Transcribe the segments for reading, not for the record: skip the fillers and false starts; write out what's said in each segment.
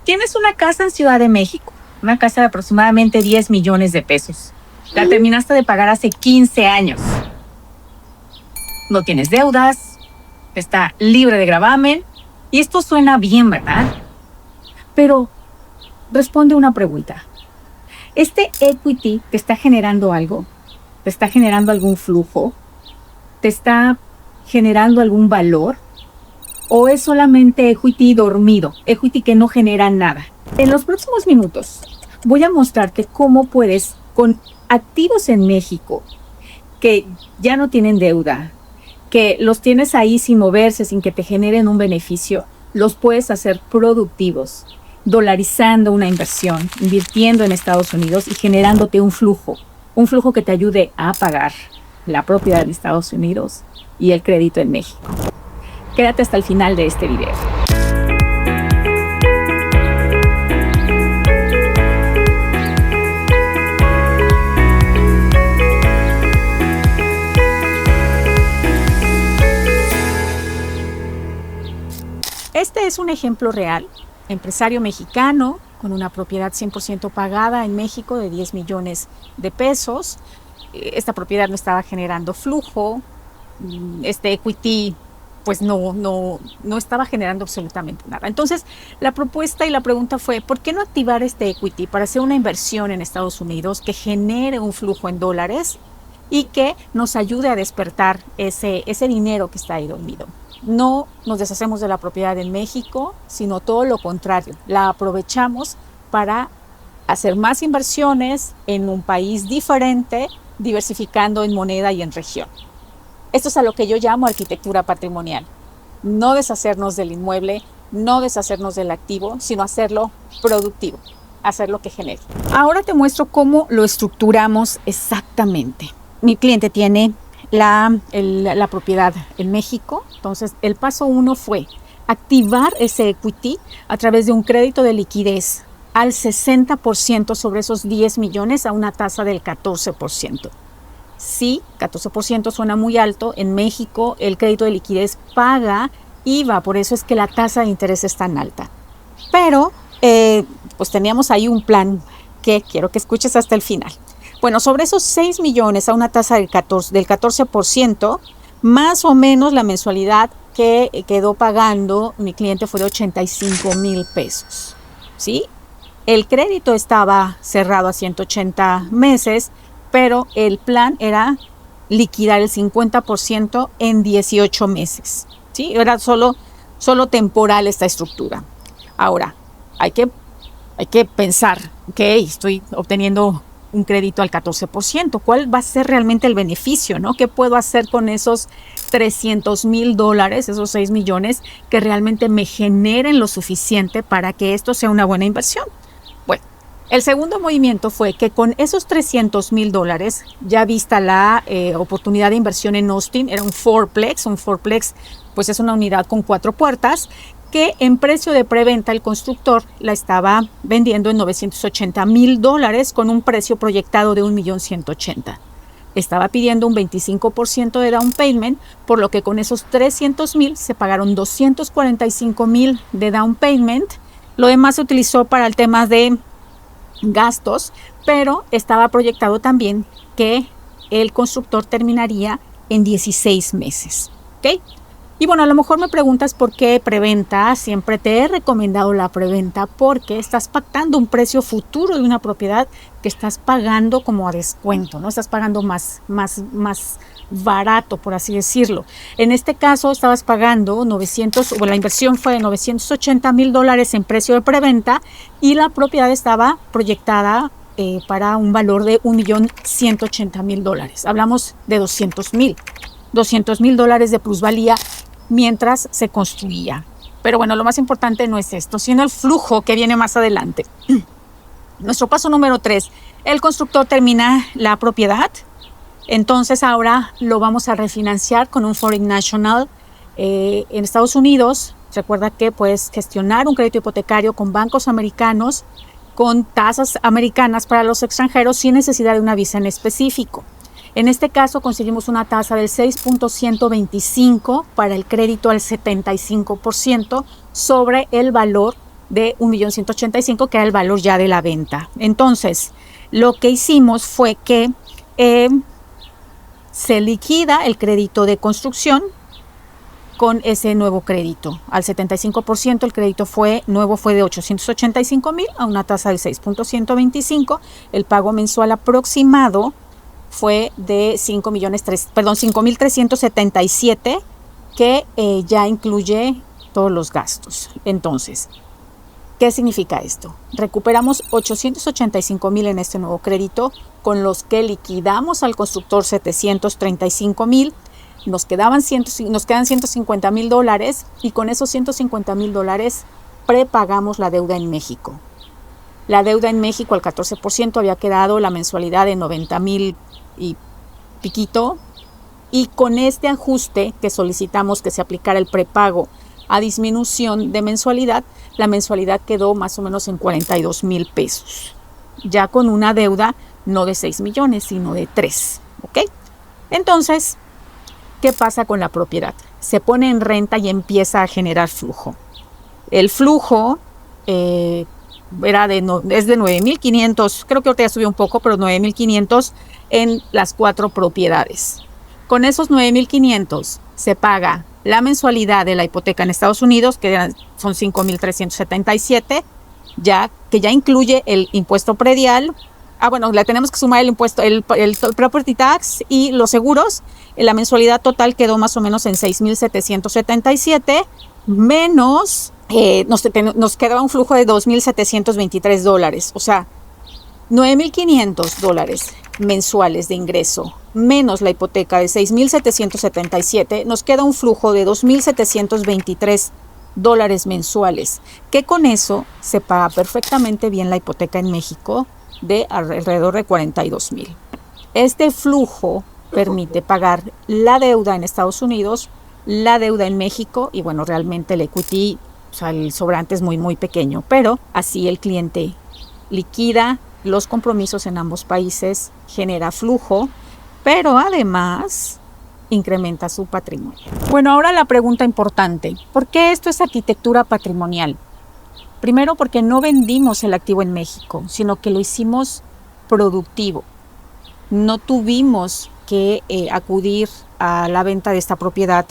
Tienes una casa en Ciudad de México, una casa de aproximadamente 10 millones de pesos. La terminaste de pagar hace 15 años. No tienes deudas, está libre de gravamen. Y esto suena bien, ¿verdad? Pero responde una pregunta. ¿Este equity te está generando algo? ¿Te está generando algún flujo? ¿Te está generando algún valor? ¿O es solamente equity dormido? Equity que no genera nada. En los próximos minutos voy a mostrarte cómo puedes, con activos en México que ya no tienen deuda, que los tienes ahí sin moverse, sin que te generen un beneficio, los puedes hacer productivos, dolarizando una inversión, invirtiendo en Estados Unidos y generándote un flujo que te ayude a pagar la propiedad de Estados Unidos y el crédito en México. Quédate hasta el final de este video. Este es un ejemplo real. Empresario mexicano con una propiedad 100% pagada en México de 10 millones de pesos. Esta propiedad no estaba generando flujo. Este equity pues no estaba generando absolutamente nada. Entonces, la propuesta y la pregunta fue, ¿por qué no activar este equity para hacer una inversión en Estados Unidos que genere un flujo en dólares y que nos ayude a despertar ese dinero que está ahí dormido? No nos deshacemos de la propiedad en México, sino todo lo contrario. La aprovechamos para hacer más inversiones en un país diferente, diversificando en moneda y en región. Esto es a lo que yo llamo arquitectura patrimonial. No deshacernos del inmueble, no deshacernos del activo, sino hacerlo productivo, hacerlo que genere. Ahora te muestro cómo lo estructuramos exactamente. Mi cliente tiene la propiedad en México. Entonces, el paso 1 fue activar ese equity a través de un crédito de liquidez al 60% sobre esos 10 millones a una tasa del 14%. Sí, 14% suena muy alto. En México, el crédito de liquidez paga IVA, por eso es que la tasa de interés es tan alta. Pero, pues teníamos ahí un plan que quiero que escuches hasta el final. Bueno, sobre esos 6 millones a una tasa del 14%, más o menos la mensualidad que quedó pagando mi cliente fue de 85,000 pesos. ¿Sí? El crédito estaba cerrado a 180 meses, pero el plan era liquidar el 50% en 18 meses. ¿Sí? Era solo temporal esta estructura. Ahora, hay que pensar, ok, estoy obteniendo un crédito al 14%. ¿Cuál va a ser realmente el beneficio, ¿no? ¿Qué puedo hacer con esos $300,000, esos 6 millones, que realmente me generen lo suficiente para que esto sea una buena inversión? Bueno, el segundo movimiento fue que con esos $300,000, ya vista la oportunidad de inversión en Austin, era un fourplex. Un fourplex, pues es una unidad con 4 puertas, que en precio de preventa el constructor la estaba vendiendo en $980,000 con un precio proyectado de $1,180,000. Estaba pidiendo un 25% de down payment, por lo que con esos 300,000 se pagaron 245,000 de down payment. Lo demás se utilizó para el tema de gastos, pero estaba proyectado también que el constructor terminaría en 16 meses. ¿Ok? Y bueno, a lo mejor me preguntas por qué preventa. Siempre te he recomendado la preventa porque estás pactando un precio futuro de una propiedad que estás pagando como a descuento, ¿no? Estás pagando más barato, por así decirlo. En este caso estabas pagando la inversión fue de $980,000 en precio de preventa y la propiedad estaba proyectada para un valor de $1,180,000. Hablamos de $200,000 de plusvalía mientras se construía. Pero bueno, lo más importante no es esto, sino el flujo que viene más adelante. Nuestro paso número 3, el constructor termina la propiedad, entonces ahora lo vamos a refinanciar con un Foreign National en Estados Unidos. Recuerda que puedes gestionar un crédito hipotecario con bancos americanos, con tasas americanas para los extranjeros sin necesidad de una visa en específico. En este caso conseguimos una tasa del 6.125 para el crédito al 75% sobre el valor de 1.185.000, que era el valor ya de la venta. Entonces, lo que hicimos fue que se liquida el crédito de construcción con ese nuevo crédito. Al 75% el crédito nuevo fue de 885.000 a una tasa del 6.125. El pago mensual aproximado fue de 5.377, que ya incluye todos los gastos. Entonces, ¿qué significa esto? Recuperamos 885.000 en este nuevo crédito, con los que liquidamos al constructor 735.000. Nos quedan $150.000, y con esos $150.000 prepagamos la deuda en México. La deuda en México al 14% había quedado la mensualidad de 90.000 y piquito, y con este ajuste que solicitamos que se aplicara el prepago a disminución de mensualidad, la mensualidad quedó más o menos en 42.000 pesos, ya con una deuda no de 6 millones, sino de 3, ¿ok? Entonces, ¿qué pasa con la propiedad? Se pone en renta y empieza a generar flujo. El flujo es de 9.500, creo que ahorita ya subió un poco, pero 9.500 en las 4 propiedades. Con esos 9.500 se paga la mensualidad de la hipoteca en Estados Unidos, que son 5.377, que ya incluye el impuesto predial. Le tenemos que sumar el impuesto, el property tax y los seguros. La mensualidad total quedó más o menos en 6.777, menos nos quedaba un flujo de $2.723. O sea, $9.500 mensuales de ingreso, menos la hipoteca de 6.777, nos queda un flujo de $2.723 mensuales, que con eso se paga perfectamente bien la hipoteca en México de alrededor de 42.000. Este flujo permite pagar la deuda en Estados Unidos, la deuda en México, y bueno, realmente el equity, o sea, el sobrante es muy, muy pequeño, pero así el cliente liquida los compromisos en ambos países, genera flujo, pero además incrementa su patrimonio. Bueno, ahora la pregunta importante: ¿por qué esto es arquitectura patrimonial? Primero, porque no vendimos el activo en México, sino que lo hicimos productivo. No tuvimos que acudir a la venta de esta propiedad.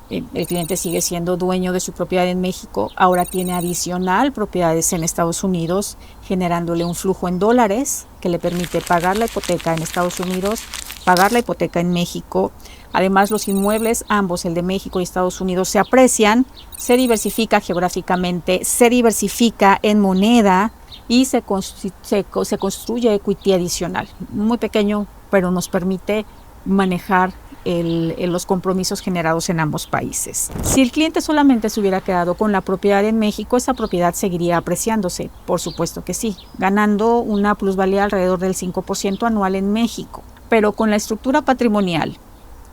El cliente sigue siendo dueño de su propiedad en México, ahora tiene adicional propiedades en Estados Unidos, generándole un flujo en dólares que le permite pagar la hipoteca en Estados Unidos, pagar la hipoteca en México. Además, los inmuebles, ambos, el de México y Estados Unidos, se aprecian, se diversifica geográficamente, se diversifica en moneda y se construye equity adicional. Muy pequeño, pero nos permite manejar los compromisos generados en ambos países. Si el cliente solamente se hubiera quedado con la propiedad en México, esa propiedad seguiría apreciándose, por supuesto que sí, ganando una plusvalía alrededor del 5% anual en México. Pero con la estructura patrimonial,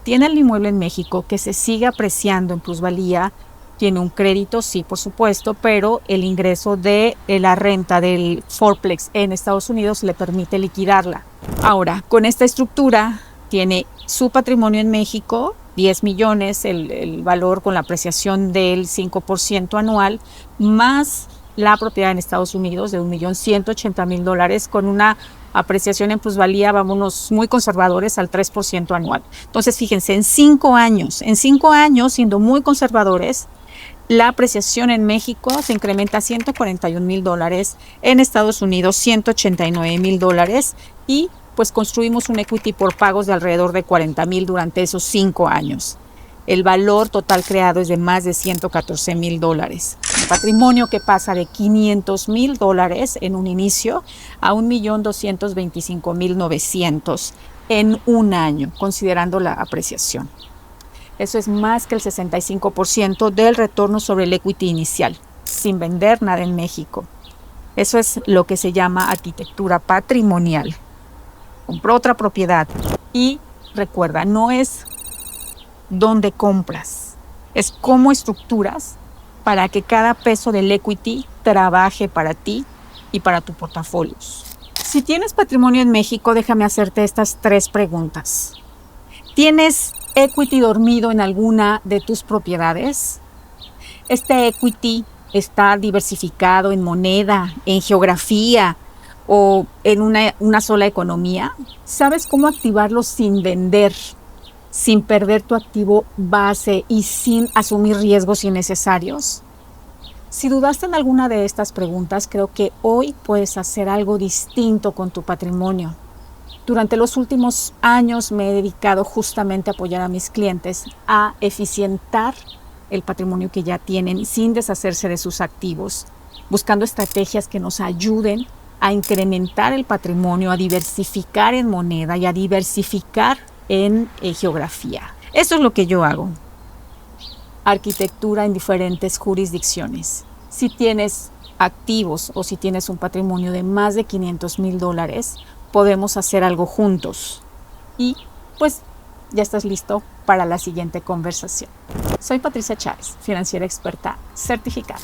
tiene el inmueble en México que se sigue apreciando en plusvalía, tiene un crédito, sí, por supuesto, pero el ingreso de la renta del fourplex en Estados Unidos le permite liquidarla. Ahora, con esta estructura, tiene su patrimonio en México, 10 millones, el valor con la apreciación del 5% anual, más la propiedad en Estados Unidos de $1.180.000, con una apreciación en plusvalía, vámonos muy conservadores, al 3% anual. Entonces, fíjense, en 5 años, siendo muy conservadores, la apreciación en México se incrementa a $141.000, en Estados Unidos $189.000, y pues construimos un equity por pagos de alrededor de $40.000 durante esos 5 años. El valor total creado es de más de $114.000. Un patrimonio que pasa de $500.000 en un inicio a $1.225.900 en un año, considerando la apreciación. Eso es más que el 65% del retorno sobre el equity inicial, sin vender nada en México. Eso es lo que se llama arquitectura patrimonial. Compró otra propiedad y recuerda, no es dónde compras, es cómo estructuras para que cada peso del equity trabaje para ti y para tu portafolio. Si tienes patrimonio en México, déjame hacerte estas 3 preguntas. ¿Tienes equity dormido en alguna de tus propiedades? ¿Este equity está diversificado en moneda, en geografía o en una sola economía? ¿Sabes cómo activarlo sin vender, sin perder tu activo base y sin asumir riesgos innecesarios? Si dudaste en alguna de estas preguntas, creo que hoy puedes hacer algo distinto con tu patrimonio. Durante los últimos años me he dedicado justamente a apoyar a mis clientes a eficientar el patrimonio que ya tienen sin deshacerse de sus activos, buscando estrategias que nos ayuden a incrementar el patrimonio, a diversificar en moneda y a diversificar en geografía. Eso es lo que yo hago. Arquitectura en diferentes jurisdicciones. Si tienes activos o si tienes un patrimonio de más de $500,000, podemos hacer algo juntos. Y pues ya estás listo para la siguiente conversación. Soy Patricia Chávez, financiera experta certificada.